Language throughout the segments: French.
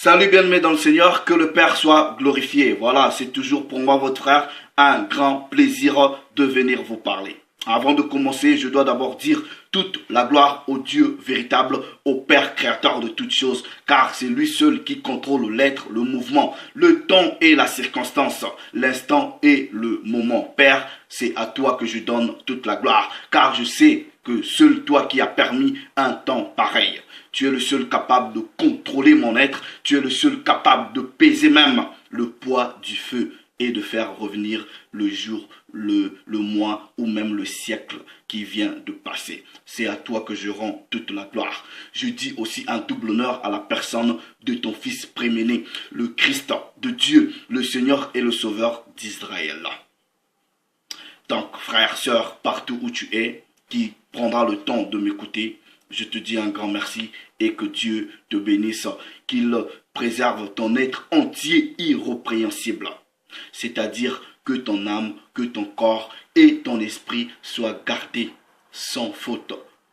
Salut bien-aimés dans le Seigneur, que le Père soit glorifié. Voilà, c'est toujours pour moi, votre frère, un grand plaisir de venir vous parler. Avant de commencer, je dois d'abord dire toute la gloire au Dieu véritable, au Père créateur de toutes choses, car c'est lui seul qui contrôle l'être, le mouvement, le temps et la circonstance, l'instant et le moment. Père, c'est à toi que je donne toute la gloire, car je sais que seul toi qui as permis un temps pareil. Tu es le seul capable de contrôler mon être, tu es le seul capable de peser même le poids du feu et de faire revenir le jour, le mois ou même le siècle qui vient de passer. C'est à toi que je rends toute la gloire. Je dis aussi un double honneur à la personne de ton Fils préméné, le Christ de Dieu, le Seigneur et le Sauveur d'Israël. Donc, frère, sœur, partout où tu es, qui prendra le temps de m'écouter, je te dis un grand merci et que Dieu te bénisse, qu'il préserve ton être entier irrépréhensible. C'est-à-dire que ton âme, que ton corps et ton esprit soient gardés sans faute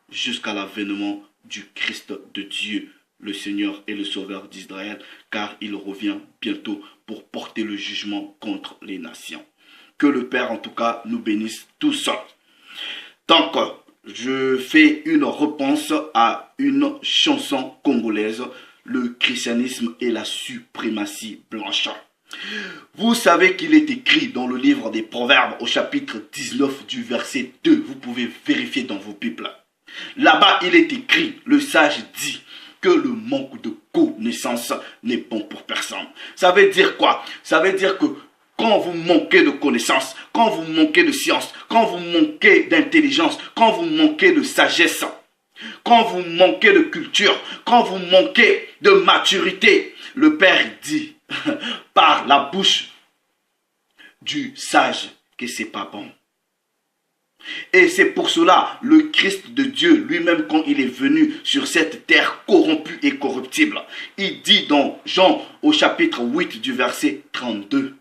jusqu'à l'avènement du Christ de Dieu, le Seigneur et le Sauveur d'Israël, car il revient bientôt pour porter le jugement contre les nations. Que le Père en tout cas nous bénisse tous. Donc, je fais une réponse à une chanson congolaise, le christianisme et la suprématie blanche. Vous savez qu'il est écrit dans le livre des Proverbes au chapitre 19 du verset 2. Vous pouvez vérifier dans vos Bibles. Là-bas, il est écrit, le sage dit que le manque de connaissance n'est bon pour personne. Ça veut dire quoi? Ça veut dire que quand vous manquez de connaissances, quand vous manquez de science, quand vous manquez d'intelligence, quand vous manquez de sagesse, quand vous manquez de culture, quand vous manquez de maturité, le Père dit par la bouche du sage que c'est pas bon. Et c'est pour cela le Christ de Dieu lui-même, quand il est venu sur cette terre corrompue et corruptible, il dit dans Jean au chapitre 8 du verset 32,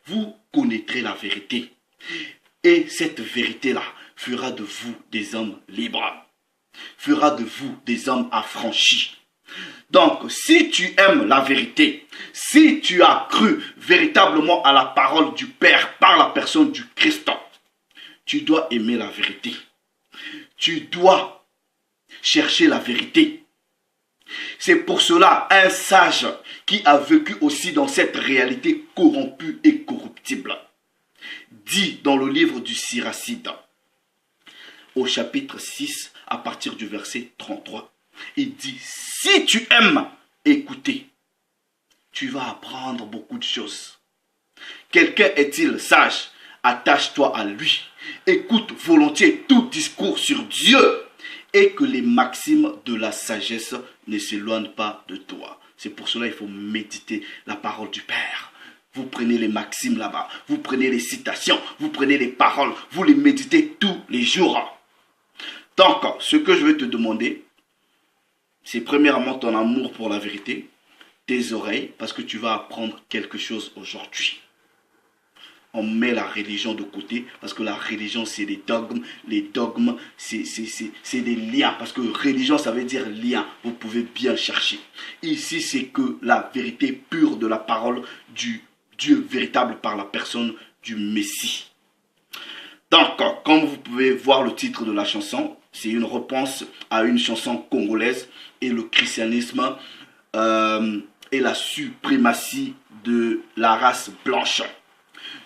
vous connaîtrez la vérité et cette vérité-là fera de vous des hommes libres, fera de vous des hommes affranchis. Donc, si tu aimes la vérité, si tu as cru véritablement à la parole du Père par la personne du Christ, tu dois aimer la vérité. Tu dois chercher la vérité. C'est pour cela un sage qui a vécu aussi dans cette réalité corrompue et corruptible dit dans le livre du Siracide, au chapitre 6, à partir du verset 33. Il dit, si tu aimes écouter, tu vas apprendre beaucoup de choses. Quelqu'un est-il sage? Attache-toi à lui. Écoute volontiers tout discours sur Dieu et que les maximes de la sagesse ne s'éloignent pas de toi. C'est pour cela qu'il faut méditer la parole du Père. Vous prenez les maximes là-bas, vous prenez les citations, vous prenez les paroles, vous les méditez tous les jours. Donc, ce que je vais te demander, c'est premièrement ton amour pour la vérité, tes oreilles, parce que tu vas apprendre quelque chose aujourd'hui. On met la religion de côté, parce que la religion, c'est des dogmes. Les dogmes, c'est des liens, parce que religion, ça veut dire lien. Vous pouvez bien chercher. Ici, c'est que la vérité pure de la parole du Dieu véritable par la personne du Messie. Donc, comme vous pouvez voir le titre de la chanson, c'est une réponse à une chanson congolaise et le christianisme et la suprématie de la race blanche.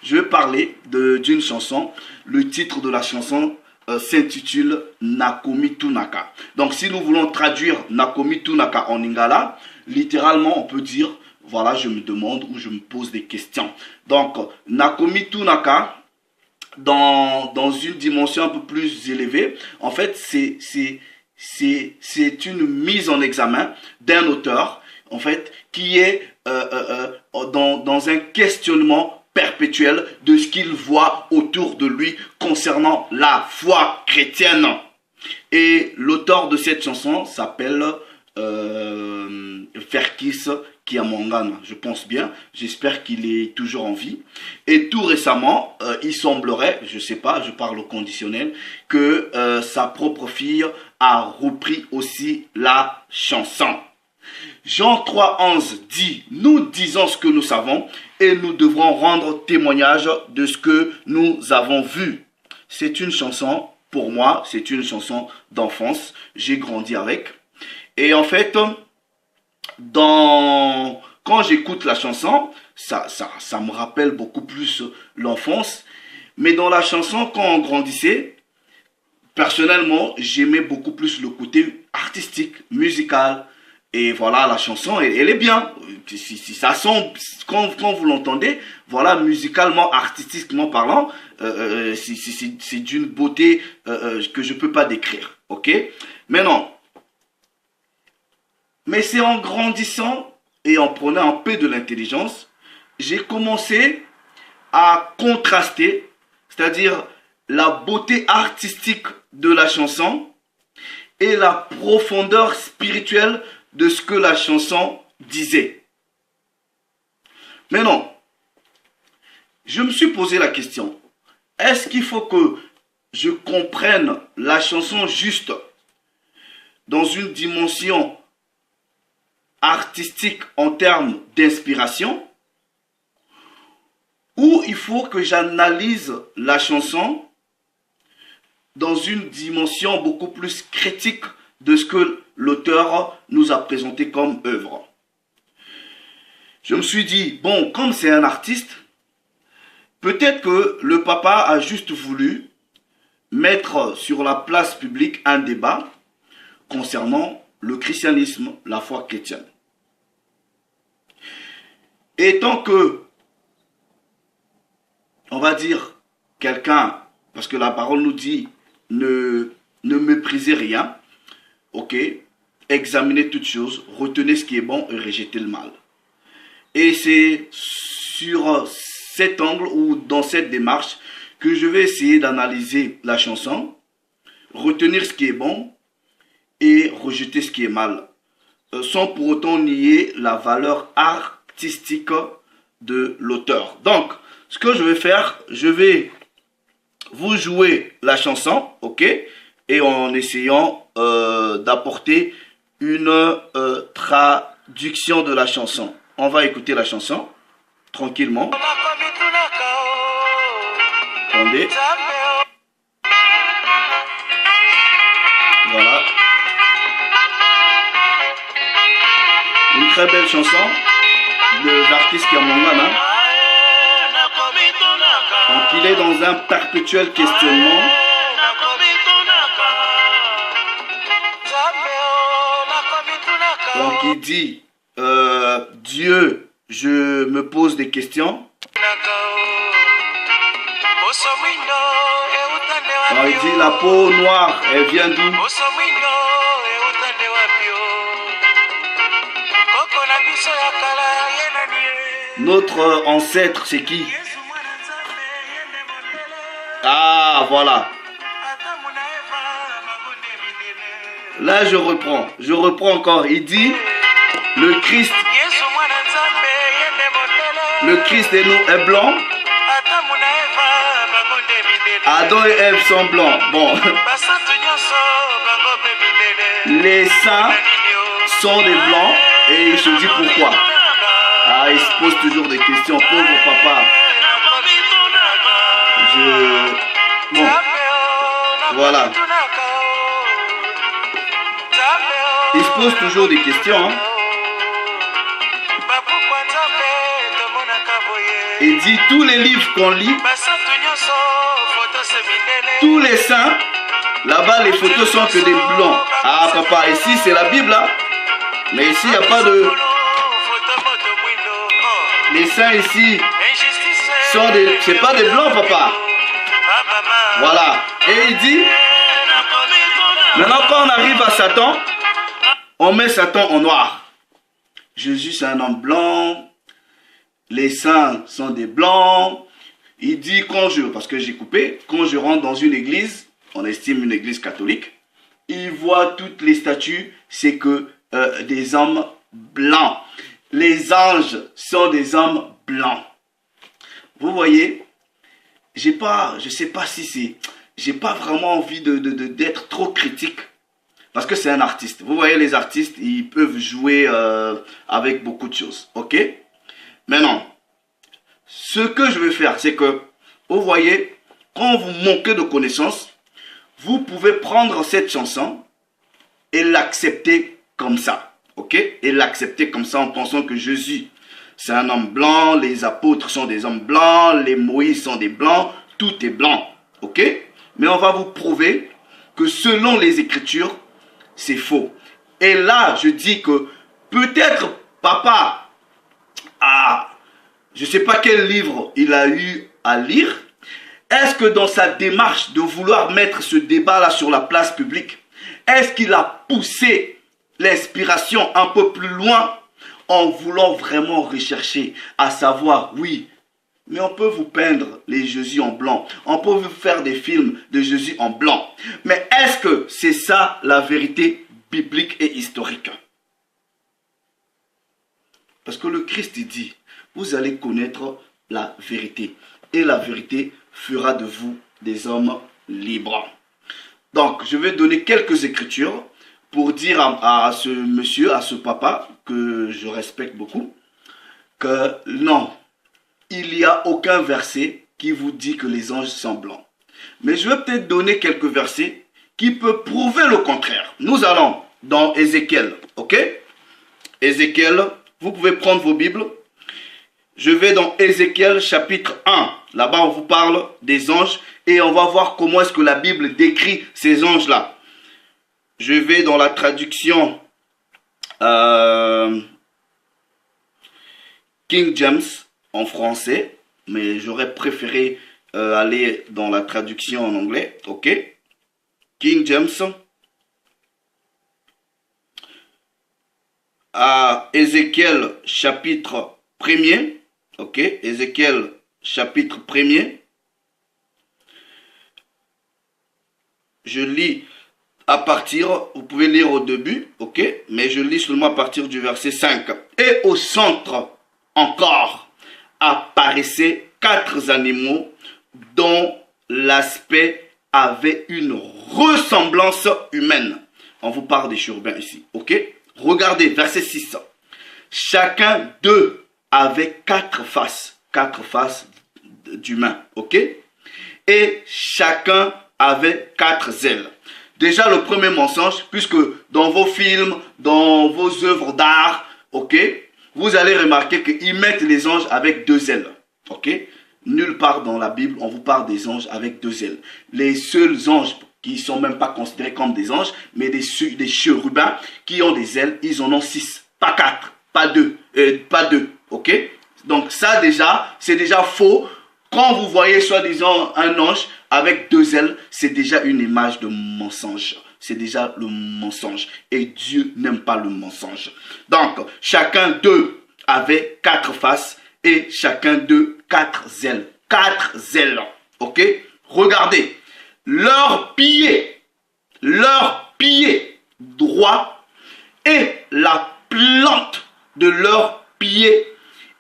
Je vais parler d'une chanson. Le titre de la chanson s'intitule Nakomi Tunaka. Donc si nous voulons traduire Nakomi Tunaka en lingala, littéralement on peut dire, voilà, je me demande ou je me pose des questions. Donc Nakomi Tunaka, dans une dimension un peu plus élevée, en fait c'est une mise en examen d'un auteur, en fait, qui est dans un questionnement perpétuel de ce qu'il voit autour de lui concernant la foi chrétienne. Et l'auteur de cette chanson s'appelle Ferkis Kiamongana, je pense bien. J'espère qu'il est toujours en vie. Et tout récemment, il semblerait, je sais pas, je parle au conditionnel, que sa propre fille a repris aussi la chanson. Jean 3,11 dit, nous disons ce que nous savons et nous devrons rendre témoignage de ce que nous avons vu. C'est une chanson, pour moi, c'est une chanson d'enfance. J'ai grandi avec. Et en fait, quand j'écoute la chanson, ça me rappelle beaucoup plus l'enfance. Mais dans la chanson, quand on grandissait, personnellement, j'aimais beaucoup plus le côté artistique, musical. Et voilà, la chanson, elle est bien. Si ça sonne, quand vous l'entendez, voilà, musicalement, artistiquement parlant, c'est d'une beauté que je ne peux pas décrire. Ok? Mais non. Mais c'est en grandissant et en prenant un peu de l'intelligence, j'ai commencé à contraster, c'est-à-dire la beauté artistique de la chanson et la profondeur spirituelle de ce que la chanson disait. Mais non, je me suis posé la question, est-ce qu'il faut que je comprenne la chanson juste dans une dimension artistique en termes d'inspiration, ou il faut que j'analyse la chanson dans une dimension beaucoup plus critique de ce que l'auteur nous a présenté comme œuvre. Je me suis dit, bon, comme c'est un artiste, peut-être que le papa a juste voulu mettre sur la place publique un débat concernant le christianisme, la foi chrétienne. Et tant que, on va dire, quelqu'un, parce que la parole nous dit, ne méprisez rien, ok, examinez toutes choses, retenez ce qui est bon et rejetez le mal. Et c'est sur cet angle ou dans cette démarche que je vais essayer d'analyser la chanson, retenir ce qui est bon et rejeter ce qui est mal, sans pour autant nier la valeur artistique de l'auteur. Donc, ce que je vais faire, je vais vous jouer la chanson, ok, et en essayant d'apporter une traduction de la chanson. On va écouter la chanson tranquillement. Attendez. Voilà. Une très belle chanson de l'artiste Kiamongana. Donc il est dans un perpétuel questionnement. Donc il dit, Dieu, je me pose des questions. Alors il dit, la peau noire, elle vient d'où? Notre ancêtre, c'est qui? Ah, voilà. Là, je reprends encore. Il dit, le Christ est blanc. Adam et Ève sont blancs. Bon. Les saints sont des blancs. Et il se dit pourquoi. Ah, il se pose toujours des questions. Pauvre papa. Bon. Voilà. Il se pose toujours des questions. Hein. Il dit tous les livres qu'on lit, tous les saints, là-bas les photos sont que des blancs. Ah papa, ici c'est la Bible là. Mais ici il n'y a pas de... Les saints ici sont des... C'est pas des blancs papa. Voilà. Et il dit, maintenant quand on arrive à Satan, on met Satan en noir. Jésus c'est un homme blanc. Les saints sont des blancs. Il dit parce que j'ai coupé, quand je rentre dans une église, on estime une église catholique, il voit toutes les statues, c'est que des hommes blancs. Les anges sont des hommes blancs. Vous voyez, je sais pas si c'est, j'ai pas vraiment envie d'être trop critique. Parce que c'est un artiste. Vous voyez, les artistes, ils peuvent jouer avec beaucoup de choses. Ok? Maintenant, ce que je vais faire, c'est que, vous voyez, quand vous manquez de connaissances, vous pouvez prendre cette chanson et l'accepter comme ça. Ok? Et l'accepter comme ça en pensant que Jésus, c'est un homme blanc, les apôtres sont des hommes blancs, les Moïse sont des blancs, tout est blanc. Ok? Mais on va vous prouver que selon les Écritures, c'est faux. Et là, je dis que peut-être papa je ne sais pas quel livre il a eu à lire. Est-ce que dans sa démarche de vouloir mettre ce débat-là sur la place publique, est-ce qu'il a poussé l'inspiration un peu plus loin en voulant vraiment rechercher, à savoir, oui, mais on peut vous peindre les Jésus en blanc. On peut vous faire des films de Jésus en blanc. Mais est-ce que c'est ça la vérité biblique et historique? Parce que le Christ dit, vous allez connaître la vérité. Et la vérité fera de vous des hommes libres. Donc, je vais donner quelques écritures pour dire à ce monsieur, à ce papa, que je respecte beaucoup, que non, il n'y a aucun verset qui vous dit que les anges sont blancs. Mais je vais peut-être donner quelques versets qui peuvent prouver le contraire. Nous allons dans Ézéchiel, ok? Ézéchiel, vous pouvez prendre vos Bibles. Je vais dans Ézéchiel chapitre 1. Là-bas, on vous parle des anges et on va voir comment est-ce que la Bible décrit ces anges-là. Je vais dans la traduction King James en français, mais j'aurais préféré aller dans la traduction en anglais, ok? King James. À Ézéchiel chapitre 1er, ok? Ézéchiel chapitre 1er. Je lis à partir, vous pouvez lire au début, ok? Mais je lis seulement à partir du verset 5. Et au centre encore apparaissaient 4 animaux dont l'aspect avait une ressemblance humaine. On vous parle des chérubins ici, ok? Regardez, verset 6. Chacun d'eux avait 4 faces d'humain, ok? Et chacun avait 4 ailes. Déjà le premier mensonge, puisque dans vos films, dans vos œuvres d'art, ok, vous allez remarquer qu'ils mettent les anges avec 2 ailes, ok? Nulle part dans la Bible, on vous parle des anges avec 2 ailes. Les seuls anges qui ne sont même pas considérés comme des anges, mais des chérubins qui ont des ailes, ils en ont 6, pas 4, pas 2, ok? Donc ça déjà, c'est déjà faux. Quand vous voyez soi-disant un ange avec 2 ailes, c'est déjà une image de mensonge. C'est déjà le mensonge. Et Dieu n'aime pas le mensonge. Donc, chacun d'eux avait 4 faces et chacun d'eux 4 ailes. 4 ailes. Ok? Regardez. Leurs pieds droits et la plante de leurs pieds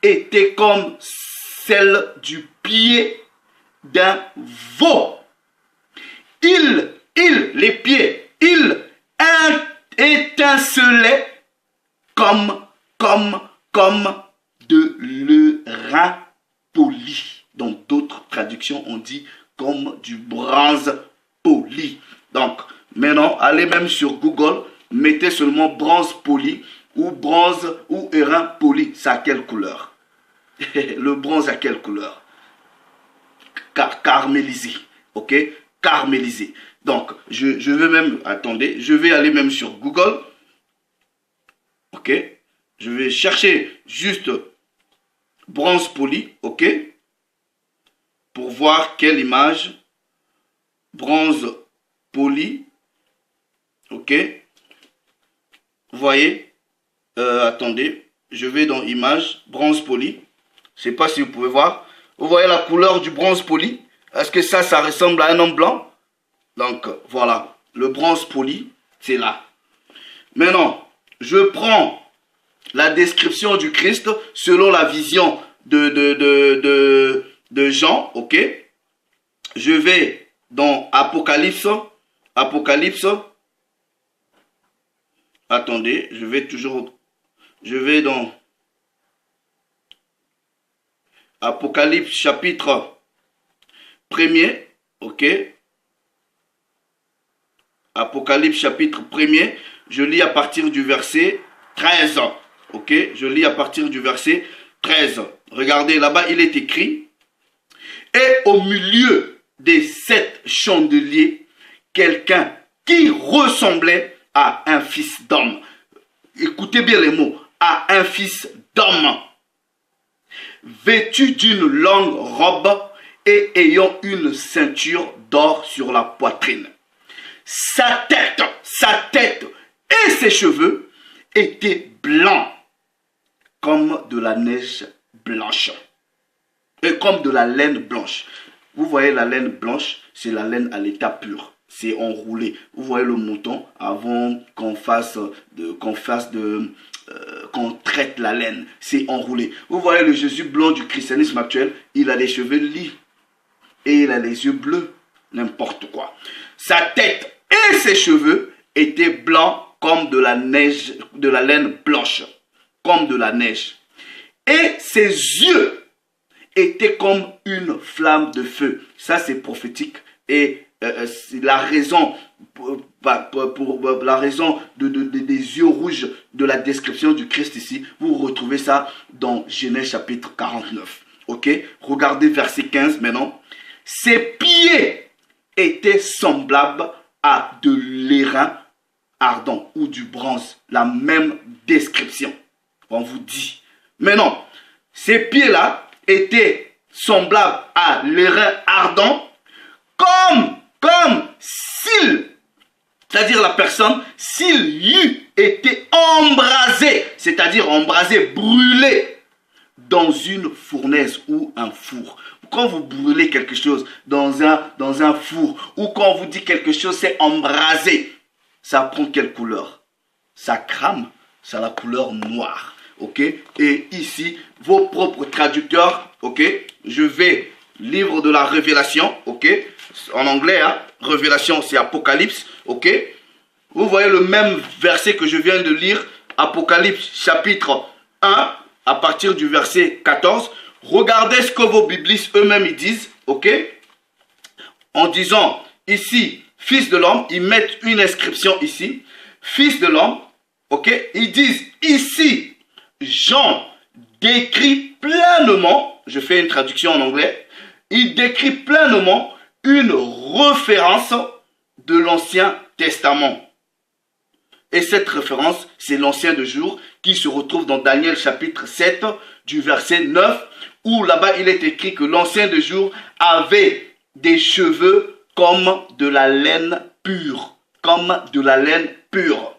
était comme celle du pied d'un veau. Les pieds, ils étincelaient comme de l'airain poli. Dans d'autres traductions, on dit comme du bronze poli. Donc, maintenant, allez même sur Google, mettez seulement bronze poli ou bronze ou airain poli. C'est à quelle couleur? Le bronze à quelle couleur? Carmélisé. Ok? Carmélisé. Donc, je vais même, attendez, je vais aller même sur Google. Ok? Je vais chercher juste bronze poli. Ok? Pour voir quelle image. Bronze poli. Ok? Vous voyez? Attendez, je vais dans image, bronze poli. Je ne sais pas si vous pouvez voir. Vous voyez la couleur du bronze poli? Est-ce que ça ressemble à un homme blanc? Donc, voilà. Le bronze poli, c'est là. Maintenant, je prends la description du Christ selon la vision de Jean, ok? Je vais dans Apocalypse. Apocalypse. Attendez, je vais dans Apocalypse chapitre 1er, ok. Apocalypse chapitre 1er, je lis à partir du verset 13, ok. Je lis à partir du verset 13. Regardez, là-bas, il est écrit, et au milieu des 7 chandeliers, quelqu'un qui ressemblait à un fils d'homme. Écoutez bien les mots, à un fils d'homme, vêtu d'une longue robe et ayant une ceinture d'or sur la poitrine. Sa tête et ses cheveux étaient blancs comme de la neige blanche. Et comme de la laine blanche. Vous voyez la laine blanche, c'est la laine à l'état pur. C'est enroulé. Vous voyez le mouton avant qu'on qu'on traite la laine. C'est enroulé. Vous voyez le Jésus blanc du christianisme actuel, il a les cheveux lisses et il a les yeux bleus. N'importe quoi. Sa tête et ses cheveux étaient blancs comme de la neige, de la laine blanche, comme de la neige. Et ses yeux étaient comme une flamme de feu. Ça, c'est prophétique. Et c'est la raison, pour la raison des yeux rouges de la description du Christ ici. Vous retrouvez ça dans Genèse chapitre 49. Ok? Regardez verset 15 maintenant. Ses pieds étaient semblables à de l'airain ardent ou du bronze. La même description. On vous dit. Maintenant, ces pieds-là étaient semblables à l'airain ardent comme s'il, c'est-à-dire la personne, s'il eût été embrasé, c'est-à-dire embrasé, brûlé dans une fournaise ou un four. Quand vous brûlez quelque chose dans un four ou quand on vous dit quelque chose c'est embrasé, ça prend quelle couleur? Ça crame, ça a la couleur noire. Ok? Et ici, vos propres traducteurs, ok? Je vais, livre de la Révélation, ok? En anglais, hein? Révélation, c'est Apocalypse, ok? Vous voyez le même verset que je viens de lire, Apocalypse chapitre 1, à partir du verset 14. Regardez ce que vos biblistes eux-mêmes ils disent, ok? En disant ici, fils de l'homme, ils mettent une inscription ici, fils de l'homme, ok? Ils disent ici, Jean décrit pleinement, je fais une traduction en anglais, il décrit pleinement une référence de l'Ancien Testament. Et cette référence, c'est l'Ancien de jour qui se retrouve dans Daniel chapitre 7 du verset 9 où là-bas il est écrit que l'Ancien de jour avait des cheveux comme de la laine pure. Comme de la laine pure.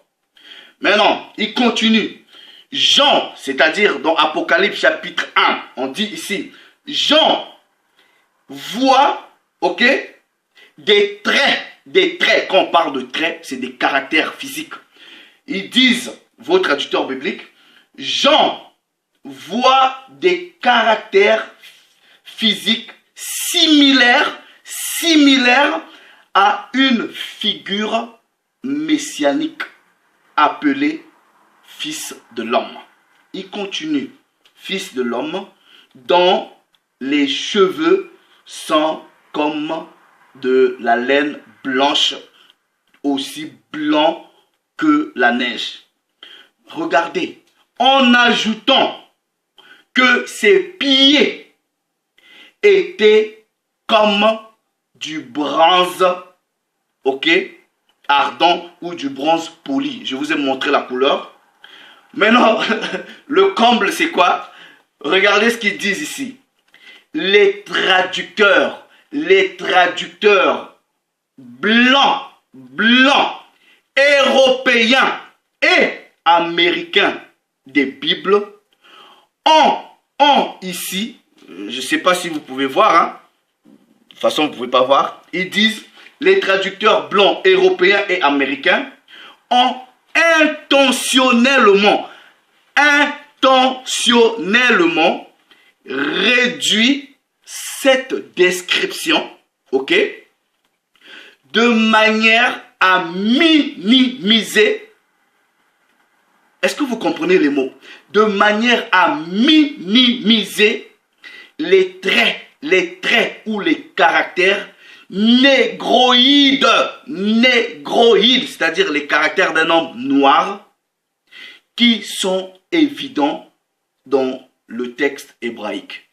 Maintenant, il continue. Jean, c'est-à-dire dans Apocalypse chapitre 1, on dit ici, Jean voit, ok, des traits, quand on parle de traits, c'est des caractères physiques. Ils disent, vos traducteurs bibliques, Jean voit des caractères physiques similaires à une figure messianique appelée Fils de l'homme. Il continue, Fils de l'homme, dont les cheveux sont comme de la laine blanche, aussi blanc que la neige. Regardez, en ajoutant que ses pieds étaient comme du bronze, ok, ardent ou du bronze poli. Je vous ai montré la couleur. Maintenant, le comble, c'est quoi? Regardez ce qu'ils disent ici. Les traducteurs blancs, européens et américains des Bibles ont ici, je ne sais pas si vous pouvez voir, hein, de toute façon vous ne pouvez pas voir, ils disent, les traducteurs blancs, européens et américains ont intentionnellement réduit cette description, ok, de manière à minimiser Est-ce que vous comprenez les mots? De manière à minimiser les traits ou les caractères négroïdes, c'est-à-dire les caractères d'un homme noir qui sont évidents dans le texte hébraïque.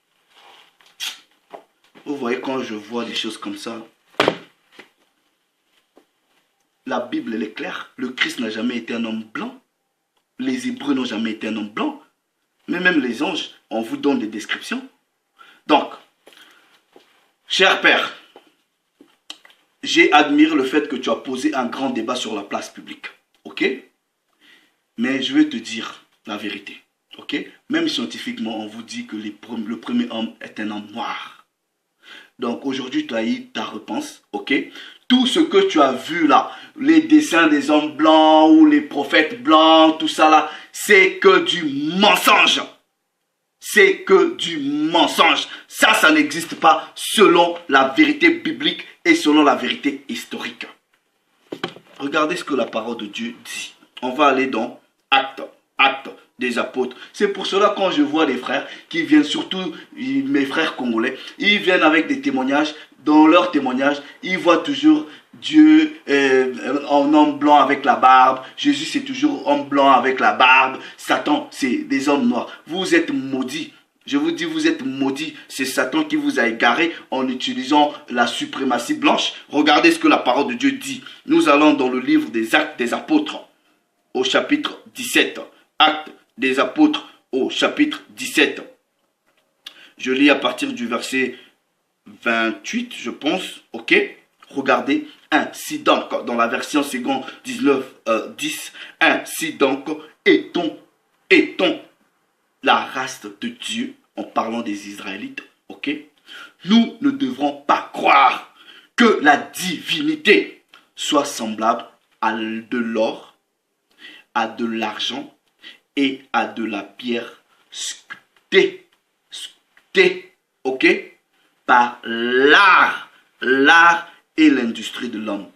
Vous voyez, quand je vois des choses comme ça, la Bible, elle est claire. Le Christ n'a jamais été un homme blanc. Les Hébreux n'ont jamais été un homme blanc. Mais même les anges, on vous donne des descriptions. Donc, cher Père, j'ai admiré le fait que tu as posé un grand débat sur la place publique. Ok? Mais je vais te dire la vérité. Ok? Même scientifiquement, on vous dit que le premier homme est un homme noir. Donc aujourd'hui, tu as eu ta réponse. Ok? Tout ce que tu as vu là, les dessins des hommes blancs ou les prophètes blancs, tout ça là, c'est que du mensonge. C'est que du mensonge. Ça n'existe pas selon la vérité biblique et selon la vérité historique. Regardez ce que la parole de Dieu dit. On va aller dans Actes des apôtres. C'est pour cela quand je vois des frères qui viennent, surtout mes frères congolais, ils viennent avec des témoignages. Dans leurs témoignages, ils voient toujours Dieu en homme blanc avec la barbe. Jésus, c'est toujours homme blanc avec la barbe. Satan, c'est des hommes noirs. Vous êtes maudits. Je vous dis, vous êtes maudits. C'est Satan qui vous a égaré en utilisant la suprématie blanche. Regardez ce que la parole de Dieu dit. Nous allons dans le livre des Actes des apôtres, au chapitre 17. Actes des apôtres, au chapitre 17. Je lis à partir du verset 28, je pense, ok? Regardez, ainsi donc, dans la version seconde 19, 10, ainsi donc, est-on la race de Dieu, en parlant des Israélites, ok? Nous ne devrons pas croire que la divinité soit semblable à de l'or, à de l'argent et à de la pierre sculptée, ok? Par l'art et l'industrie de l'homme.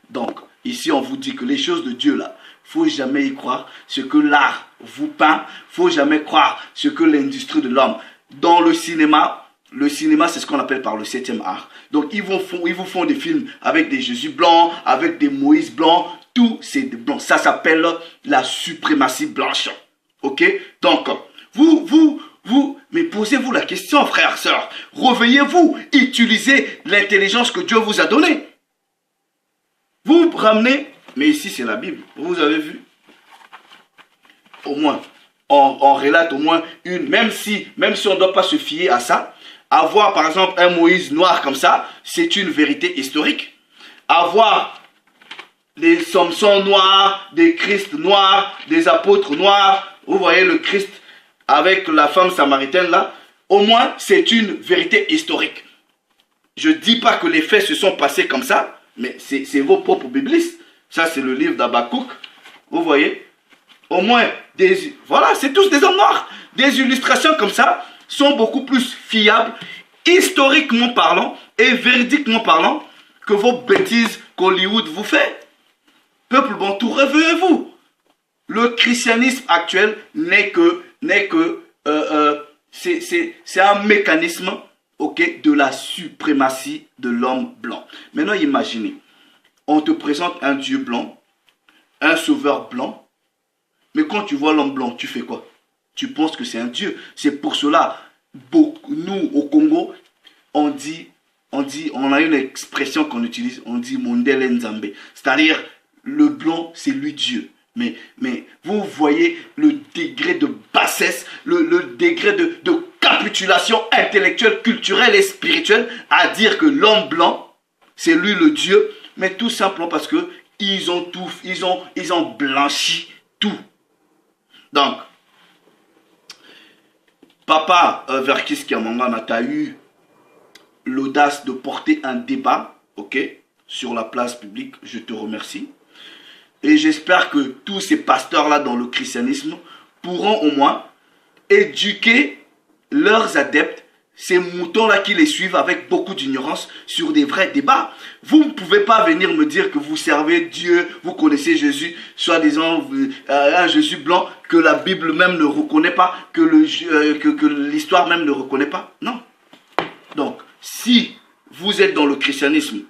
Donc, ici, on vous dit que les choses de Dieu, là, il ne faut jamais y croire ce que l'art vous peint. Il ne faut jamais croire ce que l'industrie de l'homme. Dans le cinéma, c'est ce qu'on appelle par le 7e art. Donc, ils vous font des films avec des Jésus blancs, avec des Moïse blancs. Tout, c'est des blancs. Ça s'appelle la suprématie blanche. Ok? Donc, mais posez-vous la question, frères, sœurs. Réveillez-vous. Utilisez l'intelligence que Dieu vous a donnée. Vous ramenez, mais ici c'est la Bible. Vous avez vu? Au moins, on relate au moins une, même si on ne doit pas se fier à ça. Avoir par exemple un Moïse noir comme ça, c'est une vérité historique. Avoir des Samson noirs, des Christ noirs, des apôtres noirs. Vous voyez le Christ avec la femme samaritaine là, au moins c'est une vérité historique. Je ne dis pas que les faits se sont passés comme ça, mais c'est vos propres biblistes. Ça c'est le livre d'Habakkuk. Vous voyez, au moins, voilà, c'est tous des hommes noirs. Des illustrations comme ça sont beaucoup plus fiables, historiquement parlant et véridiquement parlant, que vos bêtises qu'Hollywood vous fait. Peuple bantou, réveillez-vous. Le christianisme actuel c'est un mécanisme, ok, de la suprématie de l'homme blanc. Maintenant, imaginez, on te présente un Dieu blanc, un sauveur blanc, mais quand tu vois l'homme blanc, tu fais quoi? Tu penses que c'est un Dieu. C'est pour cela, nous, au Congo, on a une expression qu'on utilise, on dit Mondele Nzambe. C'est-à-dire, le blanc, c'est lui Dieu. Mais vous voyez le degré de bassesse, le degré de capitulation intellectuelle, culturelle et spirituelle à dire que l'homme blanc, c'est lui le Dieu, mais tout simplement parce que ils ont blanchi tout. Donc, Papa Verkis Kiamangana, tu as eu l'audace de porter un débat, ok, sur la place publique. Je te remercie. Et j'espère que tous ces pasteurs-là dans le christianisme pourront au moins éduquer leurs adeptes, ces moutons-là qui les suivent avec beaucoup d'ignorance sur des vrais débats. Vous ne pouvez pas venir me dire que vous servez Dieu, vous connaissez Jésus, soi-disant un Jésus blanc que la Bible même ne reconnaît pas, que l'histoire même ne reconnaît pas. Non. Donc, si vous êtes dans le christianisme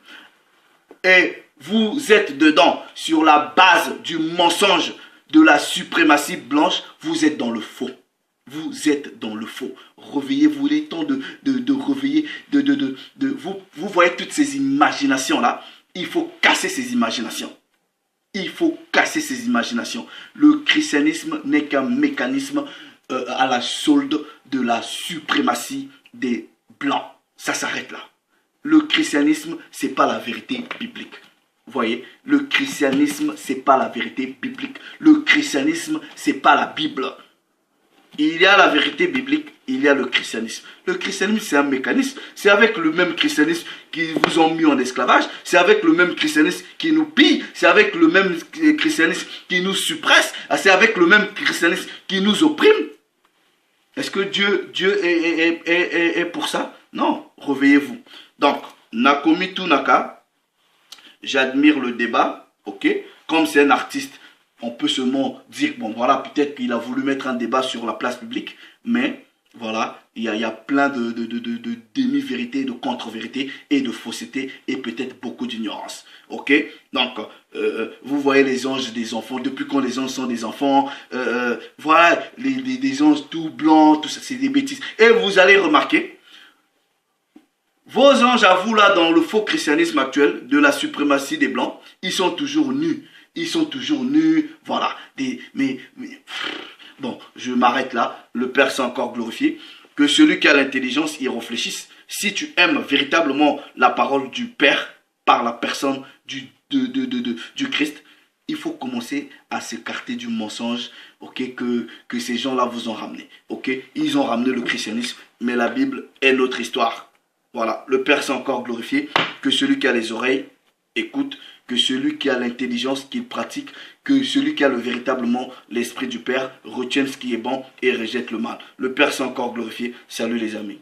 et vous êtes dedans sur la base du mensonge de la suprématie blanche, vous êtes dans le faux. Vous êtes dans le faux. Réveillez-vous, il est temps de réveiller. Vous voyez toutes ces imaginations-là. Il faut casser ces imaginations. Il faut casser ces imaginations. Le christianisme n'est qu'un mécanisme à la solde de la suprématie des blancs. Ça s'arrête là. Le christianisme, ce n'est pas la vérité biblique. Vous voyez, le christianisme, ce n'est pas la vérité biblique. Le christianisme, ce n'est pas la Bible. Il y a la vérité biblique, il y a le christianisme. Le christianisme, c'est un mécanisme. C'est avec le même christianisme qui vous ont mis en esclavage. C'est avec le même christianisme qui nous pille. C'est avec le même christianisme qui nous suppresse. C'est avec le même christianisme qui nous opprime. Est-ce que Dieu est pour ça? Non, réveillez-vous. Donc, Nakomi Tunaka, j'admire le débat, ok? Comme c'est un artiste, on peut seulement dire, bon voilà, peut-être qu'il a voulu mettre un débat sur la place publique, mais voilà, il y a plein de demi-vérités, de contre-vérités et de faussetés et peut-être beaucoup d'ignorance. Ok? Donc, vous voyez les anges des enfants, depuis quand les anges sont des enfants, voilà, les anges tout blancs, tout ça, c'est des bêtises. Et vous allez remarquer, vos anges à vous là, dans le faux christianisme actuel, de la suprématie des blancs, ils sont toujours nus. Ils sont toujours nus, voilà. Bon, je m'arrête là. Le Père s'est encore glorifié. Que celui qui a l'intelligence y réfléchisse. Si tu aimes véritablement la parole du Père par la personne du Christ, il faut commencer à s'écarter du mensonge, ok, que ces gens-là vous ont ramené. Ok, ils ont ramené le christianisme, mais la Bible est notre histoire. Voilà, le Père s'est encore glorifié. Que celui qui a les oreilles écoute. Que celui qui a l'intelligence qu'il pratique, que celui qui a véritablement l'esprit du Père retienne ce qui est bon et rejette le mal. Le Père s'est encore glorifié. Salut les amis.